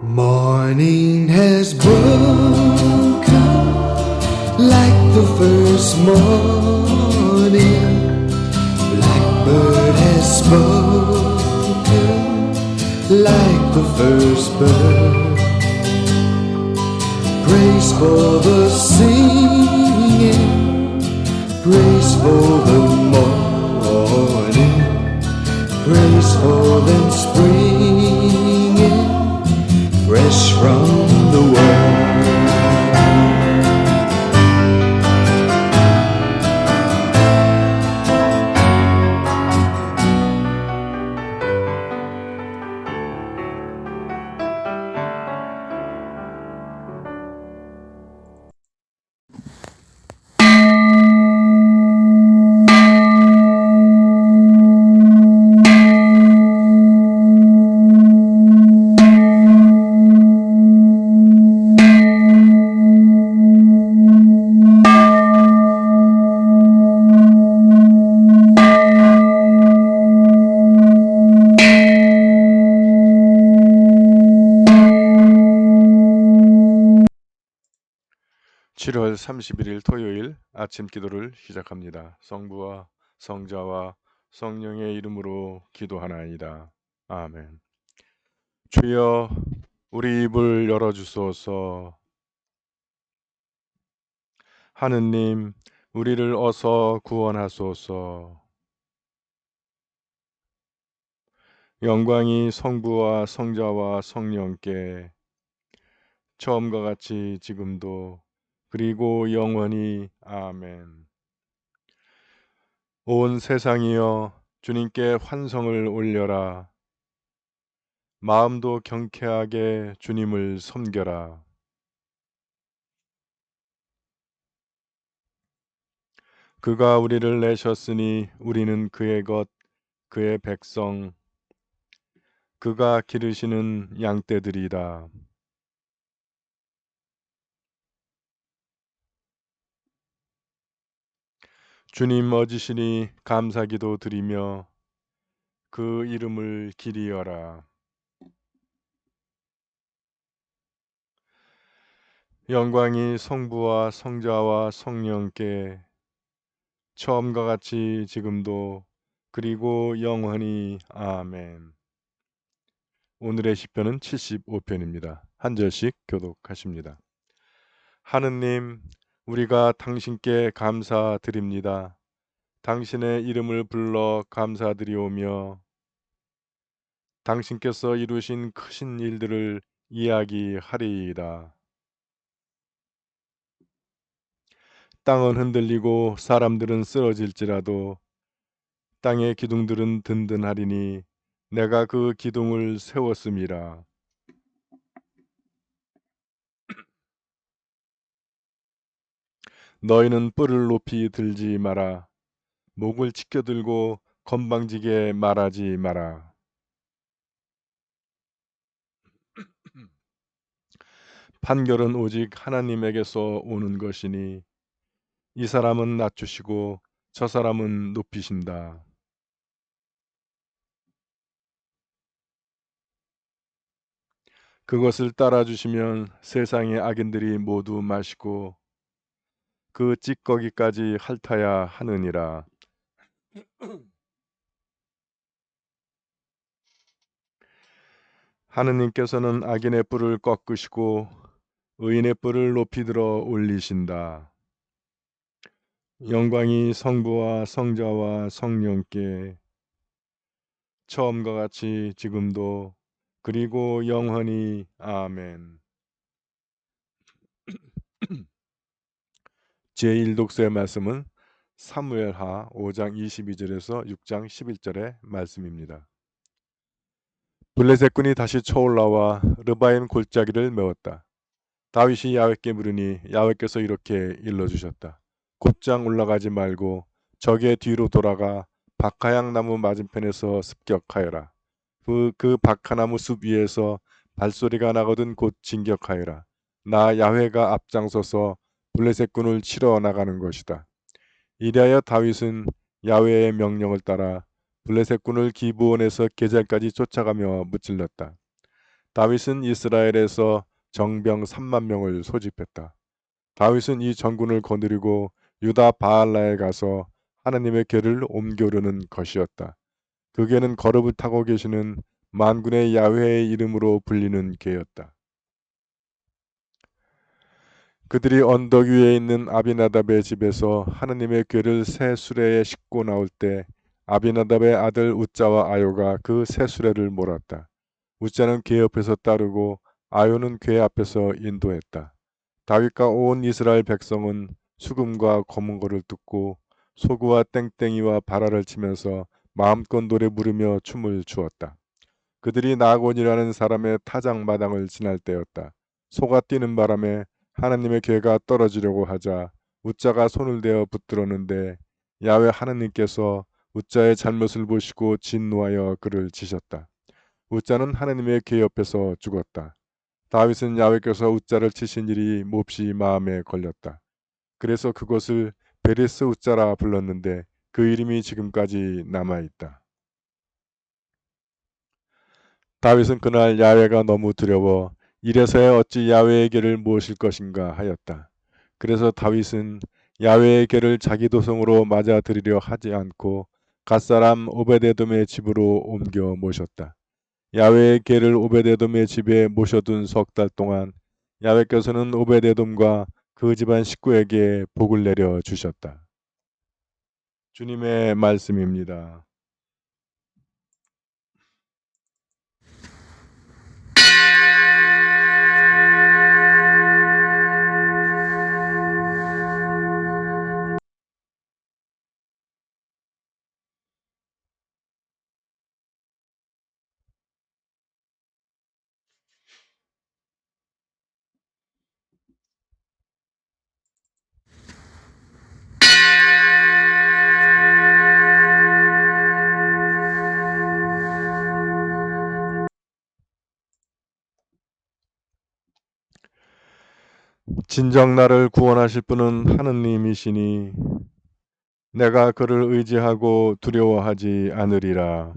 Morning has broken like the first morning. Blackbird has spoken like the first bird. Praise for the singing, praise for the morning, praise for them springing fresh from the world. (7월 31일) 토요일 아침 기도를 시작합니다. 성부와 성자와 성령의 이름으로 기도하나이다. 아멘. 주여, 우리 입을 열어주소서. 하느님, 우리를 어서 구원하소서. 영광이 성부와 성자와 성령께 처음과 같이 지금도 그리고 영원히. 아멘. 온 세상이여, 주님께 환성을 올려라. 마음도 경쾌하게 주님을 섬겨라. 그가 우리를 내셨으니 우리는 그의 것, 그의 백성, 그가 기르시는 양떼들이다. 주님 얻으시니 감사기도 드리며 그 이름을 기리어라. 영광이 성부와 성자와 성령께 처음과 같이 지금도 그리고 영원히. 아멘. 오늘의 시편은 75편입니다. 한 절씩 교독하십니다. 하느님, 우리가 당신께 감사드립니다. 당신의 이름을 불러 감사드리오며 당신께서 이루신 크신 일들을 이야기하리이다. 땅은 흔들리고 사람들은 쓰러질지라도 땅의 기둥들은 든든하리니 내가 그 기둥을 세웠음이라. 너희는 뿔을 높이 들지 마라. 목을 치켜들고 건방지게 말하지 마라. 판결은 오직 하나님에게서 오는 것이니 이 사람은 낮추시고 저 사람은 높이신다. 그것을 따라주시면 세상의 악인들이 모두 마시고 그 찌꺼기까지 핥아야 하느니라. 하느님께서는 악인의 뿔을 꺾으시고 의인의 뿔을 높이 들어 올리신다. 영광이 성부와 성자와 성령께 처음과 같이 지금도 그리고 영원히. 아멘. 제1독서의 말씀은 사무엘하 5장 22절에서 6장 11절의 말씀입니다. 블레셋 군이 다시 쳐올라와 르바임 골짜기를 메웠다. 다윗이 야훼께 물으니 야훼께서 이렇게 일러주셨다. 곧장 올라가지 말고 적의 뒤로 돌아가 박하향 나무 맞은편에서 습격하여라. 그 박하나무 숲 위에서 발소리가 나거든 곧 진격하여라. 나 야훼가 앞장서서 블레셋 군을 치러 나가는 것이다. 이리하여 다윗은 야훼의 명령을 따라 블레셋 군을 기브온에서 게잘까지 쫓아가며 무찔렀다. 다윗은 이스라엘에서 정병 3만 명을 소집했다. 다윗은 이 전군을 거느리고 유다 바알라에 가서 하나님의 궤를 옮겨오려는 것이었다. 그 궤는 거룹을 타고 계시는 만군의 야훼의 이름으로 불리는 궤였다. 그들이 언덕 위에 있는 아비나답의 집에서 하나님의 궤를 새 수레에 싣고 나올 때 아비나답의 아들 웃자와 아요가 그 새 수레를 몰았다. 웃자는 궤 옆에서 따르고 아요는 궤 앞에서 인도했다. 다윗과 온 이스라엘 백성은 수금과 검은고를 듣고 소구와 땡땡이와 바라를 치면서 마음껏 노래 부르며 춤을 추었다. 그들이 나곤이라는 사람의 타작마당을 지날 때였다. 소가 뛰는 바람에 하나님의 궤가 떨어지려고 하자 웃자가 손을 대어 붙들었는데 야훼 하나님께서 웃자의 잘못을 보시고 진노하여 그를 치셨다. 웃자는 하나님의 궤 옆에서 죽었다. 다윗은 야훼께서 웃자를 치신 일이 몹시 마음에 걸렸다. 그래서 그것을 베레스 웃자라 불렀는데 그 이름이 지금까지 남아있다. 다윗은 그날 야훼가 너무 두려워 이래서야 어찌 야훼의 궤를 모실 것인가 하였다. 그래서 다윗은 야훼의 궤를 자기 도성으로 맞아들이려 하지 않고 갓사람 오베데돔의 집으로 옮겨 모셨다. 야훼의 궤를 오베데돔의 집에 모셔둔 석 달 동안 야훼께서는 오베데돔과 그 집안 식구에게 복을 내려 주셨다. 주님의 말씀입니다. 진정 나를 구원하실 분은 하느님이시니 내가 그를 의지하고 두려워하지 않으리라.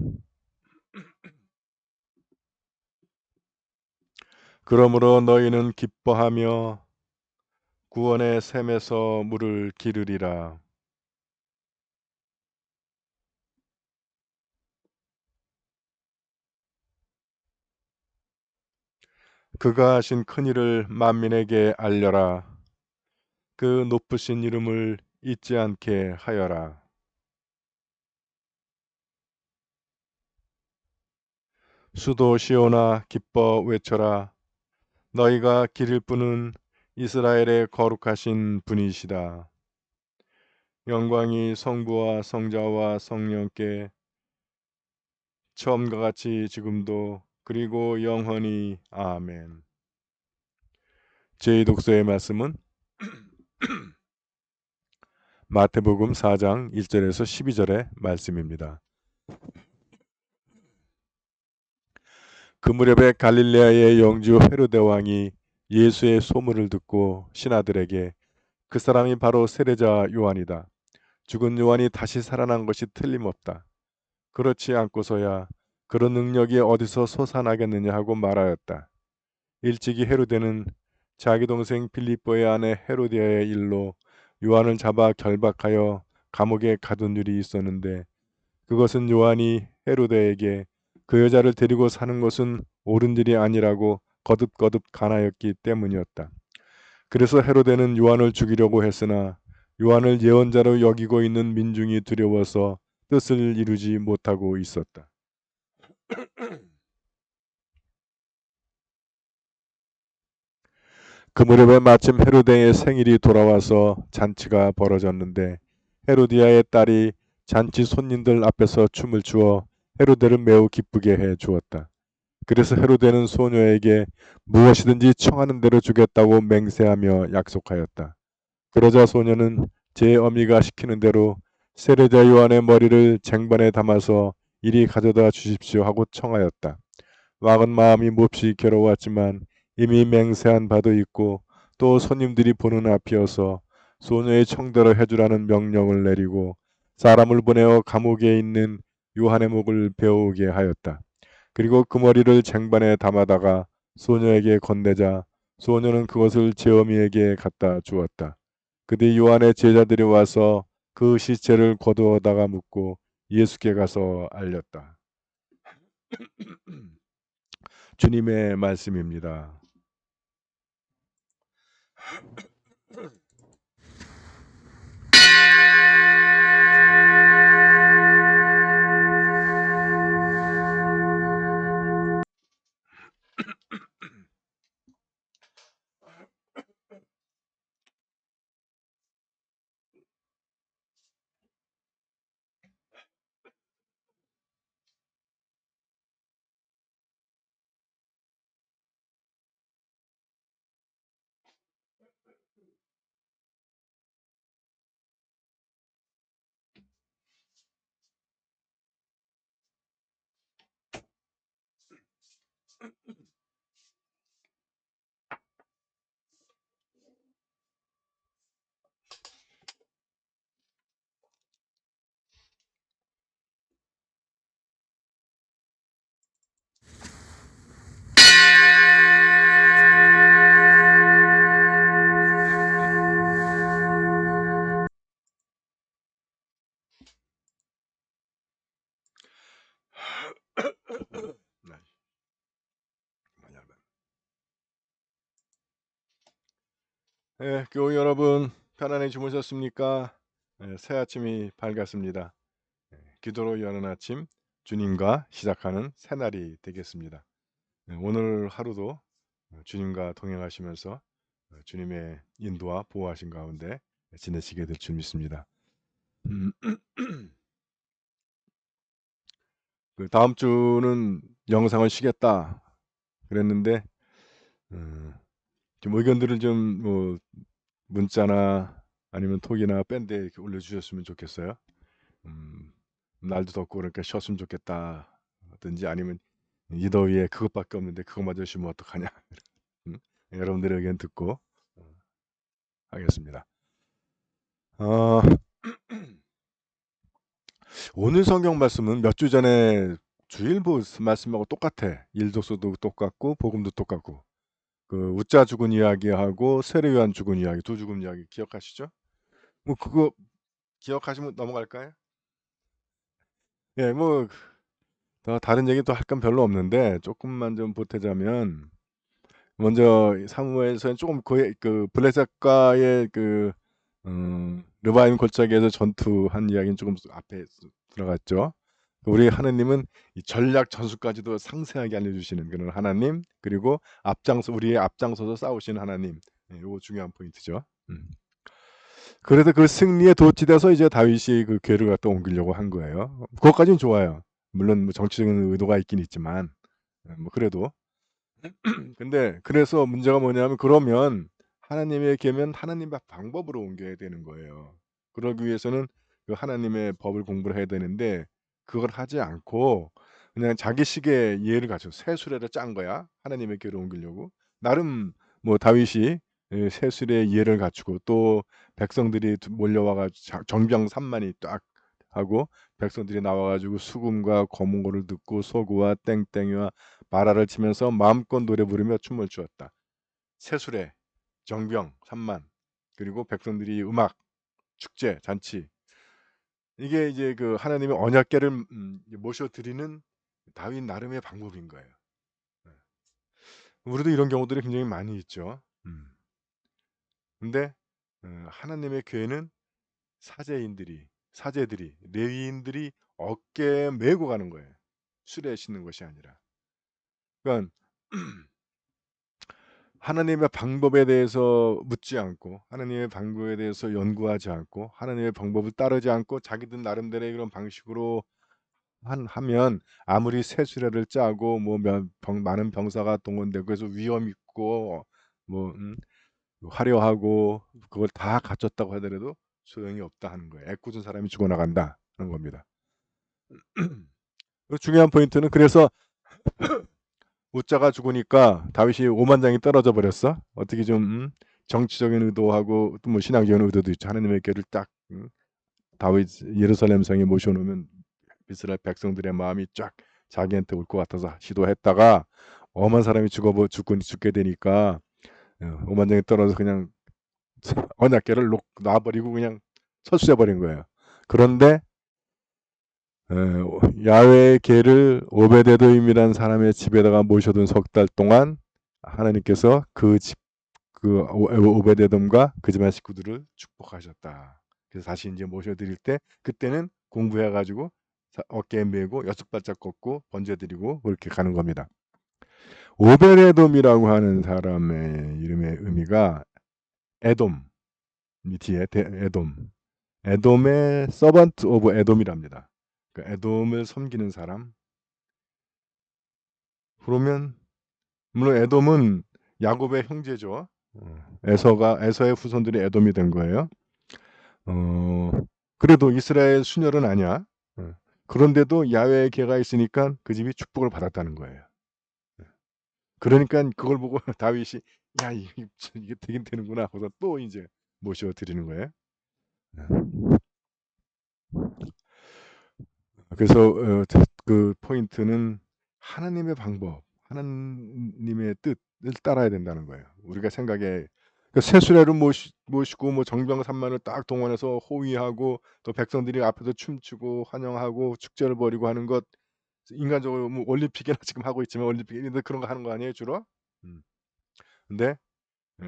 그러므로 너희는 기뻐하며 구원의 샘에서 물을 기르리라. 그가 하신 큰 일을 만민에게 알려라. 그 높으신 이름을 잊지 않게 하여라. 수도 시온아 기뻐 외쳐라. 너희가 기를 분은 이스라엘의 거룩하신 분이시다. 영광이 성부와 성자와 성령께 처음과 같이 지금도 그리고 영원히 아멘. 제 독서의 말씀은 마태복음 4장 1절에서 12절의 말씀입니다. 그 무렵에 갈릴레아의 영주 헤로데 왕이 예수의 소문을 듣고 신하들에게 그 사람이 바로 세례자 요한이다. 죽은 요한이 다시 살아난 것이 틀림없다. 그렇지 않고서야 그런 능력이 어디서 솟아나겠느냐 하고 말하였다. 일찍이 헤로데는 자기 동생 빌립보의 아내 헤로디아의 일로 요한을 잡아 결박하여 감옥에 가둔 일이 있었는데 그것은 요한이 헤로데에게 그 여자를 데리고 사는 것은 옳은 일이 아니라고 거듭거듭 간하였기 때문이었다. 그래서 헤로데는 요한을 죽이려고 했으나 요한을 예언자로 여기고 있는 민중이 두려워서 뜻을 이루지 못하고 있었다. 그 무렵에 마침 헤로데의 생일이 돌아와서 잔치가 벌어졌는데 헤로디아의 딸이 잔치 손님들 앞에서 춤을 추어 헤로데를 매우 기쁘게 해 주었다. 그래서 헤로데는 소녀에게 무엇이든지 청하는 대로 주겠다고 맹세하며 약속하였다. 그러자 소녀는 제 어미가 시키는 대로 세례자 요한의 머리를 쟁반에 담아서 이리 가져다 주십시오 하고 청하였다. 왕은 마음이 몹시 괴로웠지만 이미 맹세한 바도 있고 또 손님들이 보는 앞이어서 소녀의 청대로 해주라는 명령을 내리고 사람을 보내어 감옥에 있는 요한의 목을 베어오게 하였다. 그리고 그 머리를 쟁반에 담아다가 소녀에게 건네자 소녀는 그것을 제어미에게 갖다 주었다. 그뒤 요한의 제자들이 와서 그 시체를 거두어다가 묻고 예수께 가서 알렸다. 주님의 말씀입니다. 네, 교우 여러분 편안히 주무셨습니까? 네, 새 아침이 밝았습니다. 네, 기도로 여는 아침 주님과 시작하는 새날이 되겠습니다. 네, 오늘 하루도 주님과 동행하시면서 주님의 인도와 보호하신 가운데 지내시게 될 줄 믿습니다. 그 다음 주는 영상을 쉬겠다 그랬는데 좀 의견들을 좀 뭐 문자나 아니면 톡이나 밴드에 이렇게 올려주셨으면 좋겠어요. 날도 덥고 그러니까 쉬었으면 좋겠다든지 아니면 이 더위에 그것밖에 없는데 그것마저 쉬면 어떡하냐. 여러분들의 의견 듣고 하겠습니다. 오늘 성경 말씀은 몇 주 전에 주일부 말씀하고 똑같아. 일독서도 똑같고 복음도 똑같고 그 웃자 죽은 이야기하고 세례요한 죽은 이야기 두 죽은 이야기 기억하시죠? 뭐 그거 기억하시면 넘어갈까요? 예, 뭐 더 다른 얘기 또 할 건 별로 없는데 조금만 좀 보태자면 먼저 사무엘서는 조금 그 블레셋과의 그 르바임 골짜기에서 전투한 이야기는 조금 앞에 들어갔죠. 우리 하나님은 이 전략 전술까지도 상세하게 알려주시는 그런 하나님 그리고 우리의 앞장서서 싸우시는 하나님 요거 중요한 포인트죠. 그래서 그 승리에 도취돼서 이제 다윗이 그 궤를 갖다 옮기려고 한 거예요. 그것까지는 좋아요. 물론 뭐 정치적인 의도가 있긴 있지만 뭐 그래도 근데 그래서 문제가 뭐냐면 그러면 하나님의 계면 하나님의 방법으로 옮겨야 되는 거예요. 그러기 위해서는 그 하나님의 법을 공부를 해야 되는데 그걸 하지 않고 그냥 자기식의 이해를 가지고 새 수레를 짠 거야. 하나님의 궤를 옮기려고. 나름 뭐 다윗이 새 수레의 이해를 갖추고 또 백성들이 몰려와 가지고 정병 3만이 딱 하고 백성들이 나와 가지고 수금과 거문고를 듣고 소구와 땡땡이와 마라를 치면서 마음껏 노래 부르며 춤을 추었다. 새수레, 정병 3만 그리고 백성들이 음악, 축제, 잔치 이게 이제 그 하나님의 언약궤를 모셔드리는 다윗 나름의 방법인 거예요. 우리도 이런 경우들이 굉장히 많이 있죠. 근데 하나님의 궤는 사제들이 레위인들이 어깨에 메고 가는 거예요. 수레에 싣는 것이 아니라. 그러니까 하나님의 방법에 대해서 묻지 않고 하나님의 방법에 대해서 연구하지 않고 하나님의 방법을 따르지 않고 자기들 나름대로의 그런 방식으로 하면 아무리 새 수레를 짜고 뭐 많은 병사가 동원되고 그래서 위험 있고 뭐 화려하고 그걸 다 갖췄다고 하더라도 소용이 없다 하는 거예요. 애꿎은 사람이 죽어나간다 하는 겁니다. 중요한 포인트는 그래서 웃자가 죽으니까 다윗이 오만장이 떨어져 버렸어. 어떻게 좀 정치적인 의도하고 또 뭐 신앙적인 의도도 있죠. 하나님의 궤를 딱 다윗 예루살렘 성에 모셔놓으면 이스라엘 백성들의 마음이 쫙 자기한테 올 것 같아서 시도했다가 엄한 사람이 죽게 되니까 오만장에 떨어져서 그냥 언약궤를 놔버리고 그냥 철수해 버린 거예요. 그런데 야훼의 궤를 오베데돔이라는 사람의 집에다가 모셔둔 석 달 동안 하나님께서 그 오베데돔과 그 집안 식구들을 축복하셨다. 그래서 다시 이제 모셔드릴 때 그때는 공부해가지고 어깨에 메고 6발짝 걷고 번제드리고 그렇게 가는 겁니다. 오베데돔이라고 하는 사람의 이름의 의미가 에돔, 뒤에 에돔, 에돔의 서번트 오브 에돔이랍니다. 그러니까 에돔을 섬기는 사람. 그러면 물론 에돔은 야곱의 형제죠. 에서의 후손들이 에돔이 된 거예요. 그래도 이스라엘 순혈은 아니야. 그런데도 야훼의 궤가 있으니까 그 집이 축복을 받았다는 거예요. 그러니까 그걸 보고 다윗이 야 이게 되긴 되는구나 하고서 또 이제 모셔 드리는 거예요. 그래서 그 포인트는 하나님의 방법, 하나님의 뜻을 따라야 된다는 거예요. 우리가 생각에 세수레를 모시고 뭐 정병3만을 딱 동원해서 호위하고 또 백성들이 앞에서 춤추고 환영하고 축제를 벌이고 하는 것 인간적으로 뭐 올림픽이나 지금 하고 있지만 올림픽인데 그런 거 하는 거 아니에요 주로? 근데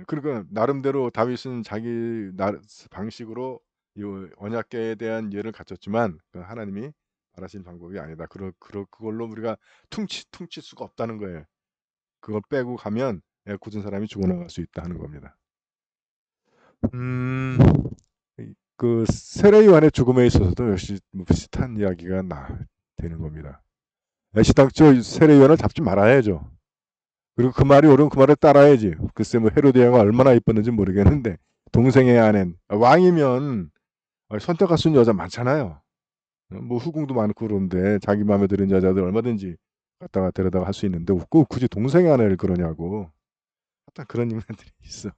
그러니까 나름대로 다윗은 자기 방식으로 이 언약궤에 대한 이해를 갖췄지만 하나님이 바라신 방법이 아니다. 그걸로 우리가 퉁칠 수가 없다는 거예요. 그걸 빼고 가면 굳은 사람이 죽어나갈 수 있다 하는 겁니다. 그 세례 요한의 죽음에 있어서도 역시 비슷한 이야기가 되는 겁니다. 애시당초 세례 요한을 잡지 말아야죠. 그리고 그 말이 옳으면 그 말을 따라야지. 글쎄 뭐 헤로디아가 얼마나 이뻤는지 모르겠는데 동생의 아낸 왕이면 선택할 수 있는 여자 많잖아요. 뭐 후궁도 많고 그런데 자기 마음에 드는 여자들 얼마든지 갖다가 데려다가 할 수 있는데 꼭 굳이 동생의 아내를 그러냐고. 하여튼 그런 인간들이 있어.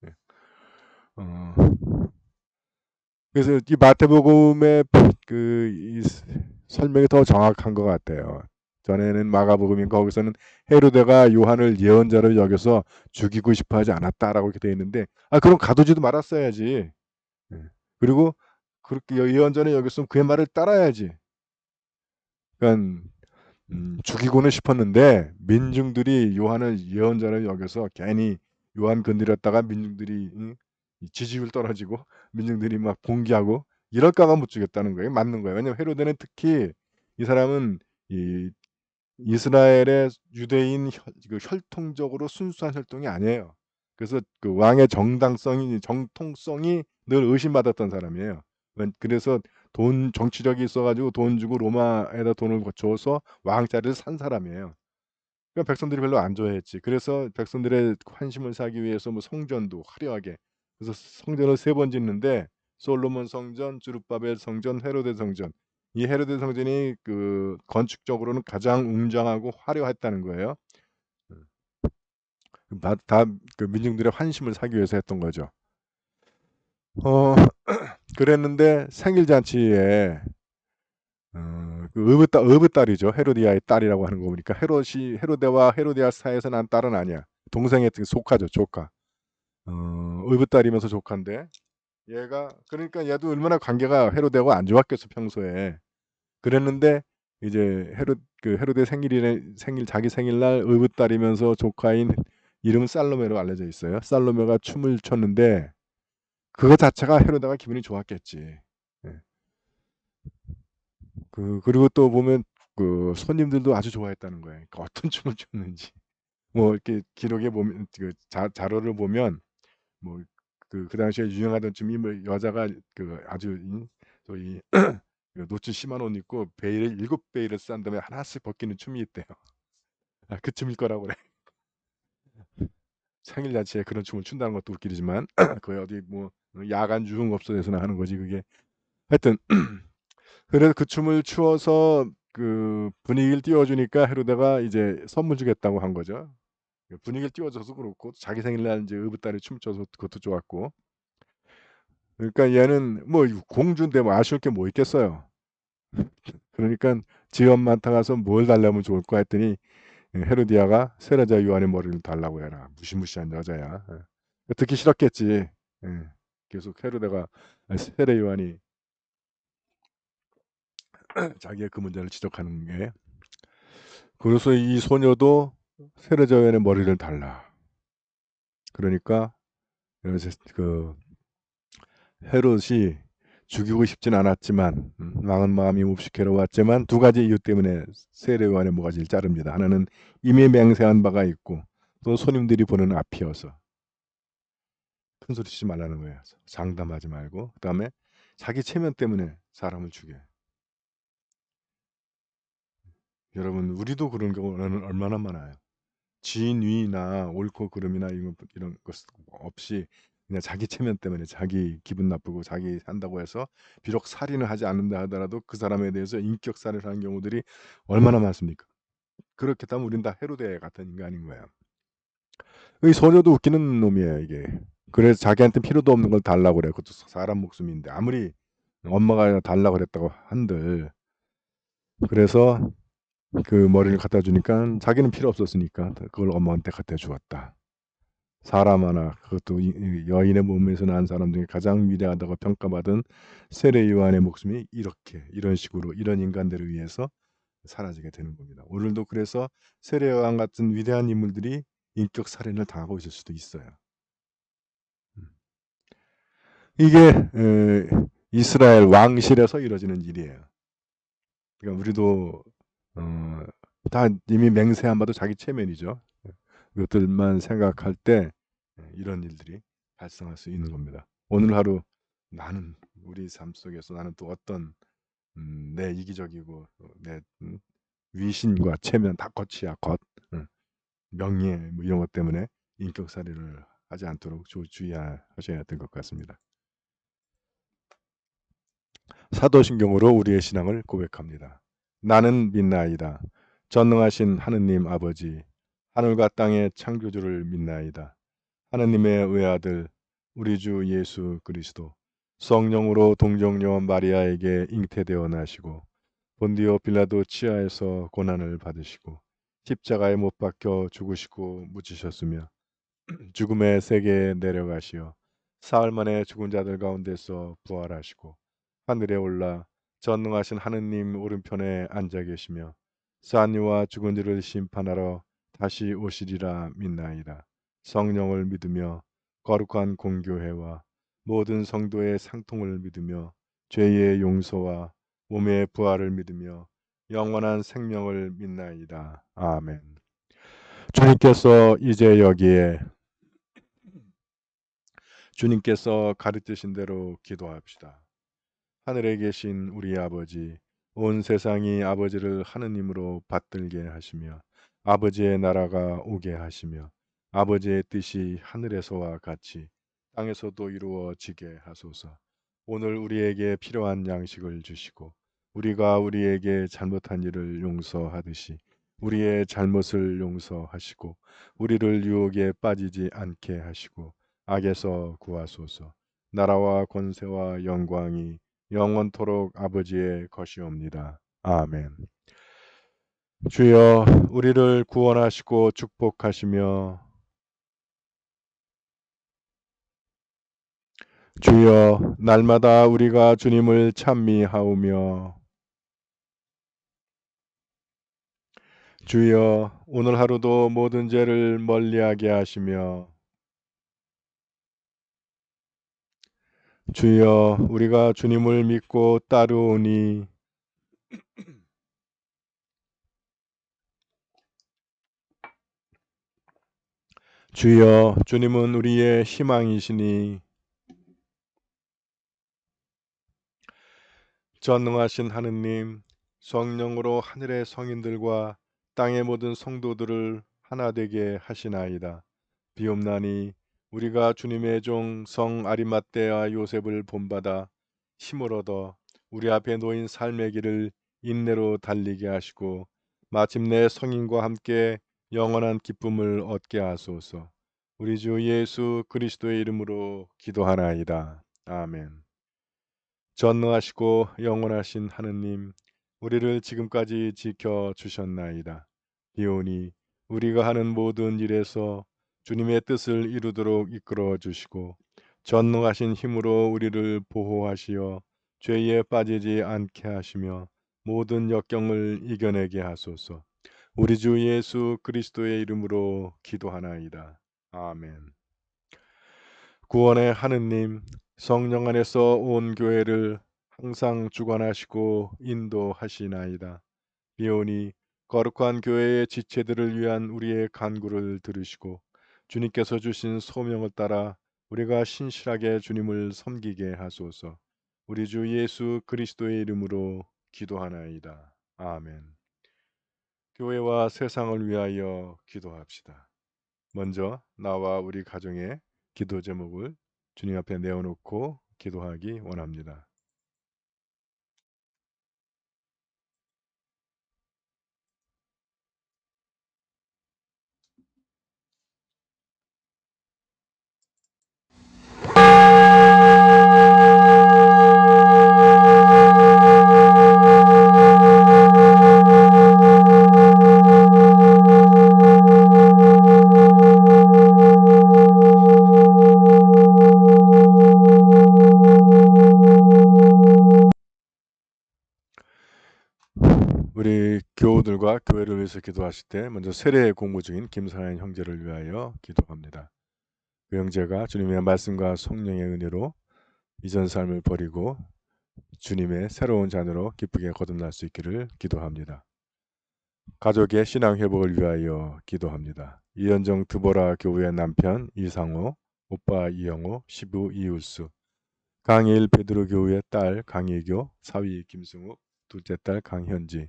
예. 그래서 이 마태복음의 이 설명이 더 정확한 것 같아요. 전에는 마가복음인 거기서는 헤로데가 요한을 예언자로 여겨서 죽이고 싶어하지 않았다라고 이렇게 되어 있는데 그럼 가두지도 말았어야지. 그리고 그렇게 예언자는 여겼으면 그의 말을 따라야지. 그러니까 죽이고는 싶었는데 민중들이 요한을 예언자로 여겨서 괜히 요한 건드렸다가 민중들이 지지율 떨어지고 민중들이 막 봉기하고 이럴까봐 못 죽였다는 거예요. 맞는 거예요. 왜냐면 헤로데는 특히 이 사람은 이 이스라엘의 유대인 혈통적으로 순수한 혈통이 아니에요. 그래서 그 왕의 정통성이 늘 의심받았던 사람이에요. 그래서 정치력이 있어가지고 돈 주고 로마에다 돈을 줘서 왕 자리를 산 사람이에요. 그러니까 백성들이 별로 안 좋아했지. 그래서 백성들의 환심을 사기 위해서 뭐 성전도 화려하게 그래서 성전을 3번 짓는데 솔로몬 성전, 주룹바벨 성전, 헤로데 성전. 이 헤로데 성전이 그 건축적으로는 가장 웅장하고 화려했다는 거예요. 그 민중들의 환심을 사기 위해서 했던 거죠. 그랬는데 생일 잔치에 그 딸이죠. 헤로디아의 딸이라고 하는 거 보니까 헤로데와 헤로디아 사이에서 난 딸은 아니야. 동생의 조카죠, 조카. 의붓 딸이면서 조카인데 그러니까 얘도 얼마나 관계가 헤로데하고 안 좋았겠어 평소에. 그랬는데 이제 헤로데 자기 생일날 의붓 딸이면서 조카인 이름은 살로메로 알려져 있어요. 살로메가 춤을 췄는데 그거 자체가 헤로데가 기분이 좋았겠지. 예. 그리고 또 보면 그 손님들도 아주 좋아했다는 거예요. 그러니까 어떤 춤을 췄는지 뭐 이렇게 기록에 보면 자료를 보면 뭐 그 당시에 유행하던 춤이 뭐 여자가 아주 소위 노출 심한 옷 입고 베일을 7베일을 싼 다음에 하나씩 벗기는 춤이 있대요. 그 춤일 거라고 그래. 생일 잔치에 그런 춤을 춘다는 것도 웃기지만 그게 어디 뭐 야간 유흥업소에서나 하는 거지 그게. 하여튼 그래서 그 춤을 추어서 그 분위기를 띄워주니까 헤로데가 이제 선물 주겠다고 한 거죠. 분위기를 띄워줘서 그렇고 자기 생일날 이제 의붓딸이 춤춰서 그것도 좋았고. 그러니까 얘는 뭐 공주인데 뭐 아쉬울 게 뭐 있겠어요. 그러니까 지 엄마 타가서 뭘 달라면 좋을까 했더니 헤로디아가 세례자 요한의 머리를 달라고 해라. 무시무시한 여자야. 듣기 싫었겠지. 예. 계속 헤로데가 세례 요한이 자기의 그 문제를 지적하는 게, 그래서 이 소녀도 세례자 요한의 머리를 달라. 그러니까 그 헤롯이 죽이고 싶진 않았지만 마음 마음이 몹시 괴로웠지만 두 가지 이유 때문에 세례 요한의 모가지를 자릅니다. 하나는 이미 맹세한 바가 있고, 또 손님들이 보는 앞이어서 큰 소리 치지 말라는 거예요. 장담하지 말고. 그다음에 자기 체면 때문에 사람을 죽여. 여러분, 우리도 그런 경우는 얼마나 많아요. 진위나 옳고 그름이나 이런 것 없이 그냥 자기 체면 때문에, 자기 기분 나쁘고 자기 한다고 해서 비록 살인을 하지 않는다 하더라도 그 사람에 대해서 인격 살인을 하는 경우들이 얼마나 많습니까? 그렇게 따면 우린 다 헤로데 같은 인간인 거예요. 이 소녀도 웃기는 놈이에요, 이게. 그래서 자기한테 필요도 없는 걸 달라고 그래. 그것도 사람 목숨인데, 아무리 엄마가 달라고 그랬다고 한들. 그래서 그 머리를 갖다 주니까 자기는 필요 없었으니까 그걸 엄마한테 갖다 주었다. 사람 하나, 그것도 여인의 몸에서 난 사람 중에 가장 위대하다고 평가받은 세례 요한의 목숨이 이런 식으로 이런 인간들을 위해서 사라지게 되는 겁니다. 오늘도 그래서 세례 요한 같은 위대한 인물들이 인격 살인을 당하고 있을 수도 있어요. 이게 이스라엘 왕실에서 이루어지는 일이에요. 그러니까 우리도 다 이미 맹세한 바도 자기 체면이죠. 그것들만 생각할 때 이런 일들이 발생할 수 있는 겁니다. 오늘 하루 나는 우리 삶 속에서 나는 또 어떤 내 이기적이고 내 위신과 체면 다 겉이야 겉, 명예 뭐 이런 것 때문에 인격살이를 하지 않도록 주의하셔야 될 것 같습니다. 사도신경으로 우리의 신앙을 고백합니다. 나는 믿나이다. 전능하신 하느님 아버지, 하늘과 땅의 창조주를 믿나이다. 하느님의 외아들 우리 주 예수 그리스도 성령으로 동정녀 마리아에게 잉태되어 나시고 본디오 빌라도 치하에서 고난을 받으시고 십자가에 못 박혀 죽으시고 묻히셨으며 죽음의 세계에 내려가시어 사흘 만에 죽은 자들 가운데서 부활하시고 하늘에 올라 전능하신 하느님 오른편에 앉아 계시며 산 이와 죽은 이를 심판하러 다시 오시리라 믿나이다. 성령을 믿으며 거룩한 공교회와 모든 성도의 상통을 믿으며 죄의 용서와 몸의 부활을 믿으며 영원한 생명을 믿나이다. 아멘. 주님께서 이제 여기에 주님께서 가르치신 대로 기도합시다. 하늘에 계신 우리 아버지, 온 세상이 아버지를 하느님으로 받들게 하시며 아버지의 나라가 오게 하시며 아버지의 뜻이 하늘에서와 같이 땅에서도 이루어지게 하소서. 오늘 우리에게 필요한 양식을 주시고 우리가 우리에게 잘못한 일을 용서하듯이 우리의 잘못을 용서하시고 우리를 유혹에 빠지지 않게 하시고 악에서 구하소서. 나라와 권세와 영광이 영원토록 아버지의 것이옵니다. 아멘. 주여 우리를 구원하시고 축복하시며 주여 날마다 우리가 주님을 찬미하오며 주여 오늘 하루도 모든 죄를 멀리하게 하시며 주여 우리가 주님을 믿고 따르오니 주여 주님은 우리의 희망이시니 전능하신 하느님 성령으로 하늘의 성인들과 땅의 모든 성도들을 하나 되게 하시나이다. 비옵나니 우리가 주님의 종 성 아리마떼아 요셉을 본받아 힘을 얻어 우리 앞에 놓인 삶의 길을 인내로 달리게 하시고 마침내 성인과 함께 영원한 기쁨을 얻게 하소서. 우리 주 예수 그리스도의 이름으로 기도하나이다. 아멘. 전능하시고 영원하신 하느님, 우리를 지금까지 지켜주셨나이다. 비오니 우리가 하는 모든 일에서 주님의 뜻을 이루도록 이끌어 주시고 전능하신 힘으로 우리를 보호하시어 죄에 빠지지 않게 하시며 모든 역경을 이겨내게 하소서. 우리 주 예수 그리스도의 이름으로 기도하나이다. 아멘. 구원의 하느님, 성령 안에서 온 교회를 항상 주관하시고 인도하시나이다. 비오니 거룩한 교회의 지체들을 위한 우리의 간구를 들으시고 주님께서 주신 소명을 따라 우리가 신실하게 주님을 섬기게 하소서. 우리 주 예수 그리스도의 이름으로 기도하나이다. 아멘. 교회와 세상을 위하여 기도합시다. 먼저 나와 우리 가정의 기도 제목을 주님 앞에 내어놓고 기도하기 원합니다. 우리 교우들과 교회를 위해서 기도하실 때 먼저 세례 공부 중인 김사연 형제를 위하여 기도합니다. 그 형제가 주님의 말씀과 성령의 은혜로 이전 삶을 버리고 주님의 새로운 자녀로 기쁘게 거듭날 수 있기를 기도합니다. 가족의 신앙 회복을 위하여 기도합니다. 이현정 드보라 교우의 남편 이상호, 오빠 이영호, 시부 이울수, 강일 베드로 교우의 딸 강희교, 사위 김승욱, 둘째 딸 강현지,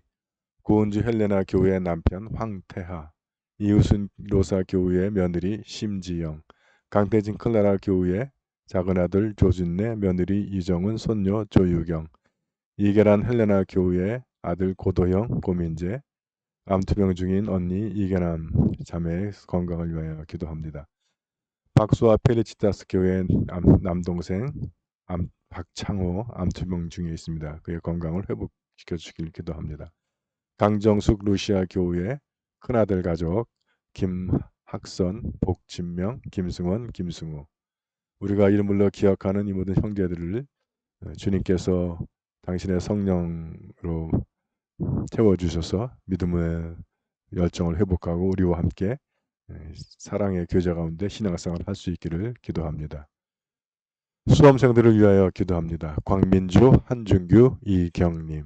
고은주 헬레나 교우의 남편 황태하, 이웃은 로사 교우의 며느리 심지영, 강태진 클라라 교우의 작은 아들 조준래, 며느리 이정은, 손녀 조유경, 이계란 헬레나 교우의 아들 고도형 고민재, 암투병 중인 언니 이계남 자매의 건강을 위하여 기도합니다. 박수아 페리치타스 교회 남동생 박창호 암투병 중에 있습니다. 그의 건강을 회복시켜 주길 기도합니다. 강정숙 루시아 교우의 큰아들 가족 김학선, 복진명, 김승원, 김승우, 우리가 이름을로 기억하는 이 모든 형제들을 주님께서 당신의 성령으로 채워주셔서 믿음의 열정을 회복하고 우리와 함께 사랑의 교제 가운데 신앙생활을 할 수 있기를 기도합니다. 수험생들을 위하여 기도합니다. 광민주, 한준규, 이경님,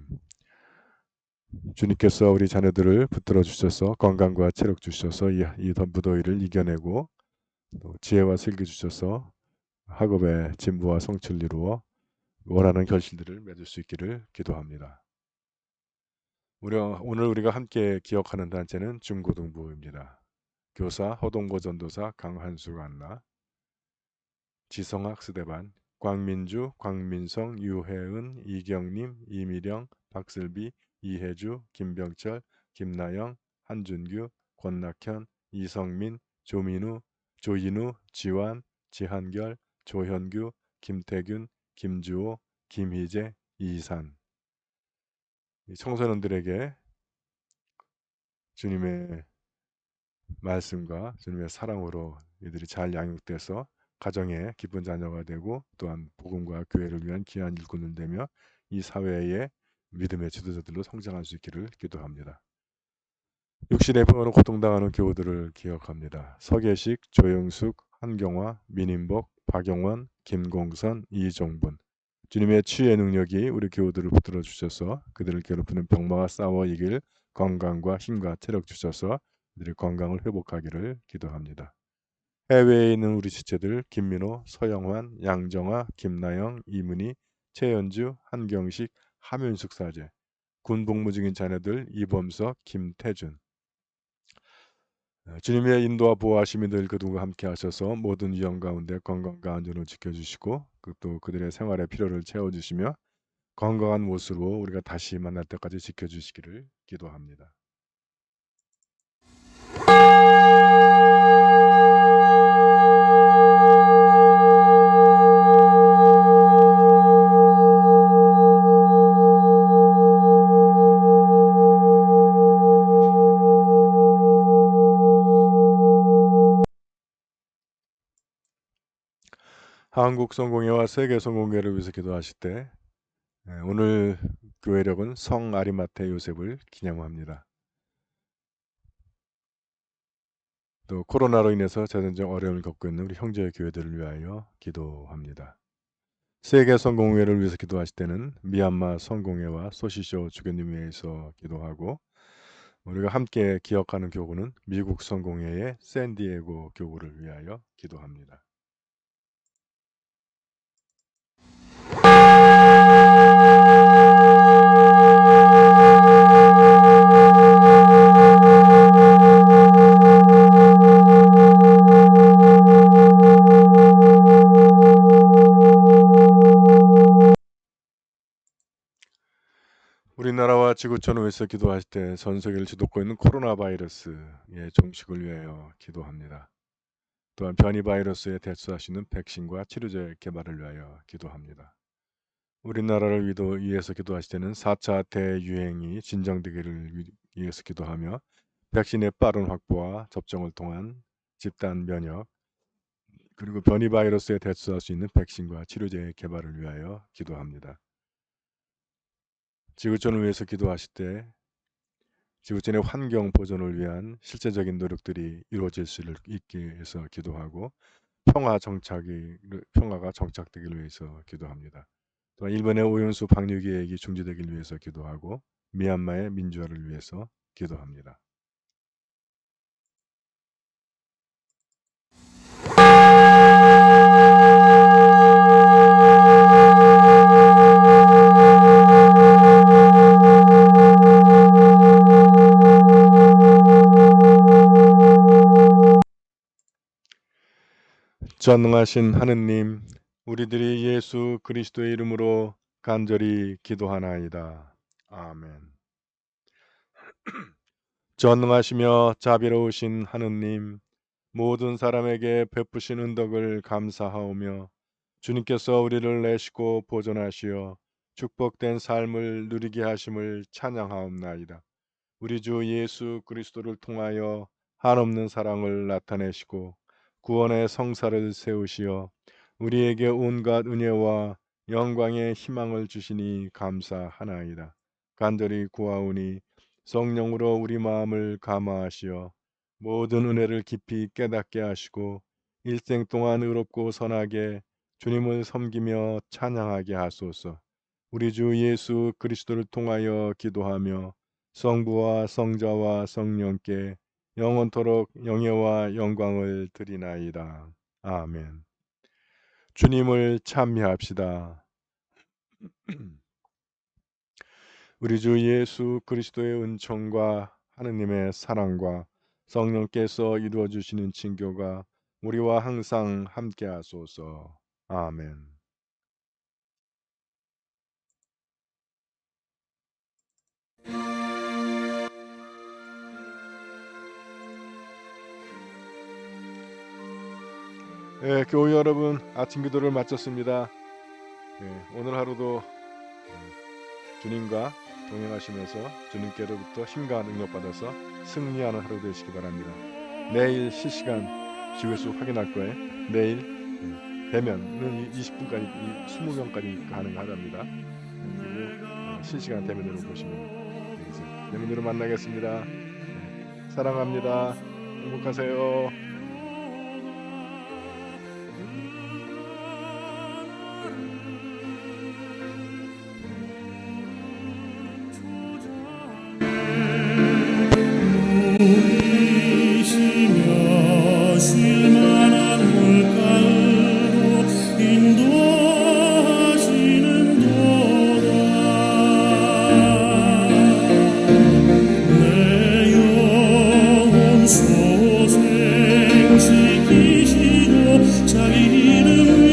주님께서 우리 자녀들을 붙들어 주셔서 건강과 체력 주셔서 이 무더위를 이겨내고 또 지혜와 슬기 주셔서 학업의 진부와 성취를 이루어 원하는 결실들을 맺을 수 있기를 기도합니다. 오늘 우리가 함께 기억하는 단체는 중고등부입니다. 교사 허동보 전도사 강한수 안나, 지성학 스데반, 광민주, 광민성, 유혜은, 이경림, 이미령, 박슬비, 이혜주, 김병철, 김나영, 한준규, 권낙현, 이성민, 조민우, 조인우, 지완, 지한결, 조현규, 김태균, 김주호, 김희재, 이산. 청소년들에게 주님의 말씀과 주님의 사랑으로 이들이 잘 양육돼서 가정의 기쁜 자녀가 되고 또한 복음과 교회를 위한 귀한 일꾼을 되며 이 사회의 믿음의 지도자들로 성장할 수 있기를 기도합니다. 육신의 병으로 고통당하는 교우들을 기억합니다. 서계식, 조영숙, 한경화, 민인복, 박영원, 김공선, 이종분. 주님의 치유의 능력이 우리 교우들을 붙들어 주셔서 그들을 괴롭히는 병마와 싸워 이길 건강과 힘과 체력 주셔서 그들의 건강을 회복하기를 기도합니다. 해외에 있는 우리 지체들 김민호, 서영환, 양정아, 김나영, 이문희, 최연주, 한경식, 함윤숙 사제, 군 복무 중인 자녀들 이범석, 김태준. 주님의 인도와 보호하심이 늘 그들과 함께 하셔서 모든 위험 가운데 건강과 안전을 지켜주시고 또 그들의 생활의 필요를 채워주시며 건강한 모습으로 우리가 다시 만날 때까지 지켜주시기를 기도합니다. 한국 성공회와 세계 성공회를 위해서 기도하실 때 오늘 교회력은 성 아리마테 요셉을 기념합니다. 또 코로나로 인해서 재정적 어려움을 겪고 있는 우리 형제 교회들을 위하여 기도합니다. 세계 성공회를 위해서 기도하실 때는 미얀마 성공회와 소시쇼 주교님 위해서 기도하고, 우리가 함께 기억하는 교구는 미국 성공회의 샌디에고 교구를 위하여 기도합니다. 우리나라와 지구촌을 위해서 기도하실 때 전 세계를 뒤덮고 있는 코로나 바이러스의 종식을 위하여 기도합니다. 또한 변이 바이러스에 대처할 수 있는 백신과 치료제 개발을 위하여 기도합니다. 우리나라를 위해서 기도하실 때는 4차 대유행이 진정되기를 위해서 기도하며, 백신의 빠른 확보와 접종을 통한 집단 면역, 그리고 변이 바이러스에 대처할 수 있는 백신과 치료제 개발을 위하여 기도합니다. 지구촌을 위해서 기도하실 때 지구촌의 환경 보존을 위한 실제적인 노력들이 이루어질 수 있게 해서 기도하고, 평화가 정착되기를 위해서 기도합니다. 또한 일본의 오염수 방류 계획이 중지되기를 위해서 기도하고, 미얀마의 민주화를 위해서 기도합니다. 전능하신 하느님, 우리들이 예수 그리스도의 이름으로 간절히 기도하나이다. 아멘. 전능하시며 자비로우신 하느님, 모든 사람에게 베푸신 은덕을 감사하오며, 주님께서 우리를 내시고 보존하시어 축복된 삶을 누리게 하심을 찬양하옵나이다. 우리 주 예수 그리스도를 통하여 한없는 사랑을 나타내시고 구원의 성사를 세우시어 우리에게 온갖 은혜와 영광의 희망을 주시니 감사하나이다. 간절히 구하오니 성령으로 우리 마음을 감화하시어 모든 은혜를 깊이 깨닫게 하시고 일생 동안 의롭고 선하게 주님을 섬기며 찬양하게 하소서. 우리 주 예수 그리스도를 통하여 기도하며 성부와 성자와 성령께 영원토록 영예와 영광을 드리나이다. 아멘. 주님을 찬미합시다. 우리 주 예수 그리스도의 은총과 하느님의 사랑과 성령께서 이루어 주시는 친교가 우리와 항상 함께 하소서. 아멘. 교회 여러분, 아침 기도를 마쳤습니다. 오늘 하루도 주님과 동행하시면서 주님께로부터 힘과 능력 받아서 승리하는 하루 되시기 바랍니다. 내일 실시간 지구수 확인할 거예요. 내일 대면은 20분까지 20명까지 가능하답니다. 그리고 실시간 대면으로 보시면 되겠어요. 대면으로 만나겠습니다. 사랑합니다. 행복하세요. 소생시키시고 자기 이름